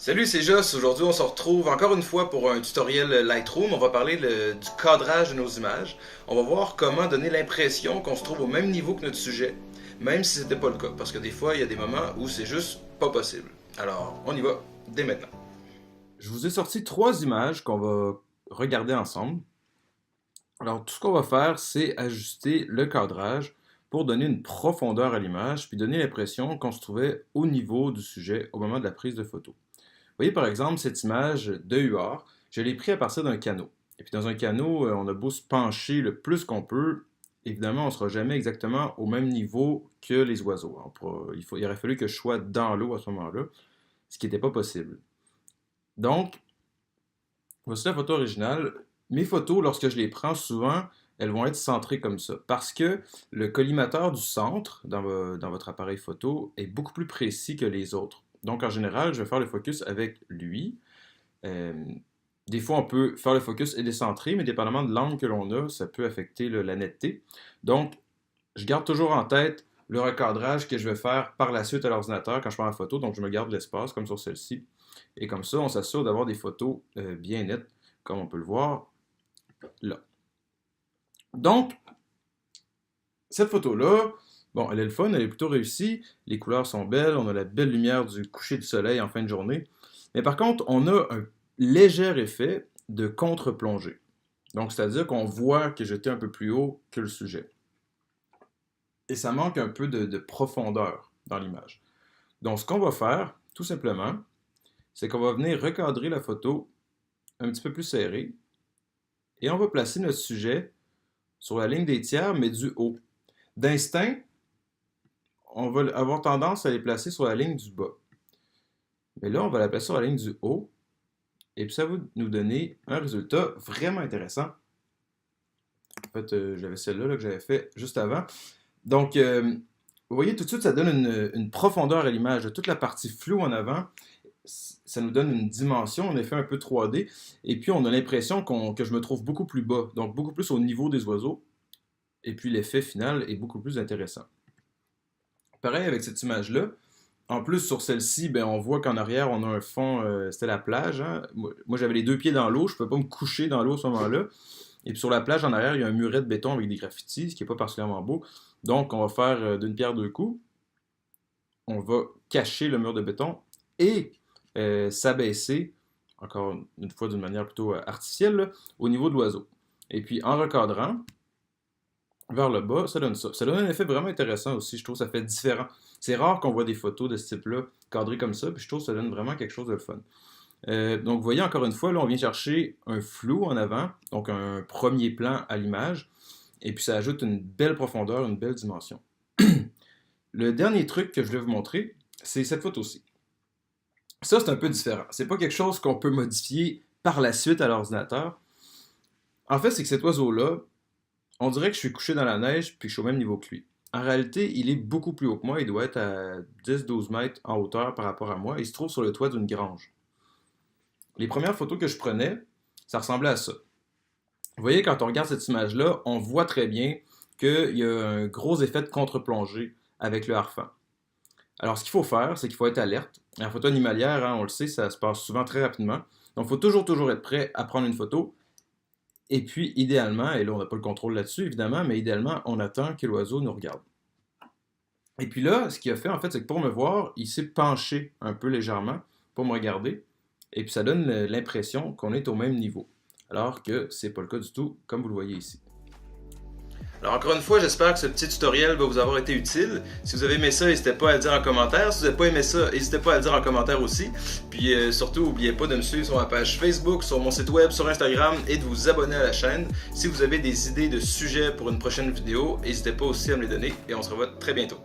Salut, c'est Joss. Aujourd'hui, on se retrouve encore une fois pour un tutoriel Lightroom. On va parler du cadrage de nos images. On va voir comment donner l'impression qu'on se trouve au même niveau que notre sujet, même si c'était pas le cas. Parce que des fois, il y a des moments où c'est juste pas possible. Alors, on y va dès maintenant. Je vous ai sorti trois images qu'on va regarder ensemble. Alors, tout ce qu'on va faire, c'est ajuster le cadrage pour donner une profondeur à l'image, puis donner l'impression qu'on se trouvait au niveau du sujet au moment de la prise de photo. Vous voyez par exemple cette image de huard, je l'ai pris à partir d'un canot. Et puis dans un canot, on a beau se pencher le plus qu'on peut, évidemment, on ne sera jamais exactement au même niveau que les oiseaux. Il aurait fallu que je sois dans l'eau à ce moment-là, ce qui n'était pas possible. Donc, voici la photo originale. Mes photos, lorsque je les prends, souvent, elles vont être centrées comme ça. Parce que le collimateur du centre, dans votre appareil photo, est beaucoup plus précis que les autres. Donc, en général, je vais faire le focus avec lui. Euh, des fois, on peut faire le focus et décentrer, mais dépendamment de l'angle que l'on a, ça peut affecter la netteté. Donc, je garde toujours en tête le recadrage que je vais faire par la suite à l'ordinateur quand je prends la photo. Donc, je me garde l'espace, comme sur celle-ci. Et comme ça, on s'assure d'avoir des photos bien nettes, comme on peut le voir là. Donc, cette photo-là, bon, elle est le fun, elle est plutôt réussie, les couleurs sont belles, on a la belle lumière du coucher du soleil en fin de journée. Mais par contre, on a un léger effet de contre-plongée. Donc, c'est-à-dire qu'on voit que j'étais un peu plus haut que le sujet. Et ça manque un peu de profondeur dans l'image. Donc, ce qu'on va faire, tout simplement, c'est qu'on va venir recadrer la photo un petit peu plus serrée et on va placer notre sujet sur la ligne des tiers, mais du haut. D'instinct, on va avoir tendance à les placer sur la ligne du bas. Mais là, on va la placer sur la ligne du haut. Et puis ça va nous donner un résultat vraiment intéressant. En fait, j'avais celle-là que j'avais fait juste avant. Donc, vous voyez, tout de suite, ça donne une profondeur à l'image. Toute la partie floue en avant, ça nous donne une dimension, en effet, un peu 3D. Et puis, on a l'impression que je me trouve beaucoup plus bas, donc beaucoup plus au niveau des oiseaux. Et puis, l'effet final est beaucoup plus intéressant. Pareil avec cette image-là. En plus, sur celle-ci, ben, on voit qu'en arrière, on a un fond, c'était la plage. Hein? Moi, j'avais les deux pieds dans l'eau, je ne peux pas me coucher dans l'eau à ce moment-là. Et puis sur la plage, en arrière, il y a un muret de béton avec des graffitis, ce qui n'est pas particulièrement beau. Donc, on va faire d'une pierre deux coups. On va cacher le mur de béton et s'abaisser, encore une fois d'une manière plutôt artificielle, là, au niveau de l'oiseau. Et puis, en recadrant, vers le bas, ça donne ça. Ça donne un effet vraiment intéressant aussi, je trouve que ça fait différent. C'est rare qu'on voit des photos de ce type-là cadrées comme ça, puis je trouve que ça donne vraiment quelque chose de fun. Donc vous voyez encore une fois, là on vient chercher un flou en avant, donc un premier plan à l'image, et puis ça ajoute une belle profondeur, une belle dimension. Le dernier truc que je voulais vous montrer, c'est cette photo-ci. Ça c'est un peu différent. C'est pas quelque chose qu'on peut modifier par la suite à l'ordinateur. En fait, c'est que cet oiseau-là, on dirait que je suis couché dans la neige puis que je suis au même niveau que lui. En réalité, il est beaucoup plus haut que moi. Il doit être à 10-12 mètres en hauteur par rapport à moi. Il se trouve sur le toit d'une grange. Les premières photos que je prenais, ça ressemblait à ça. Vous voyez, quand on regarde cette image-là, on voit très bien qu'il y a un gros effet de contre-plongée avec le harfang. Alors, ce qu'il faut faire, c'est qu'il faut être alerte. La photo animalière, hein, on le sait, ça se passe souvent très rapidement. Donc, il faut toujours être prêt à prendre une photo. Et puis, idéalement, et là, on n'a pas le contrôle là-dessus, évidemment, mais idéalement, on attend que l'oiseau nous regarde. Et puis là, ce qu'il a fait, en fait, c'est que pour me voir, il s'est penché un peu légèrement pour me regarder. Et puis, ça donne l'impression qu'on est au même niveau. Alors que c'est pas le cas du tout, comme vous le voyez ici. Alors encore une fois, j'espère que ce petit tutoriel va vous avoir été utile. Si vous avez aimé ça, n'hésitez pas à le dire en commentaire. Si vous n'avez pas aimé ça, n'hésitez pas à le dire en commentaire aussi. Puis surtout, n'oubliez pas de me suivre sur ma page Facebook, sur mon site web, sur Instagram et de vous abonner à la chaîne. Si vous avez des idées de sujets pour une prochaine vidéo, n'hésitez pas aussi à me les donner et on se revoit très bientôt.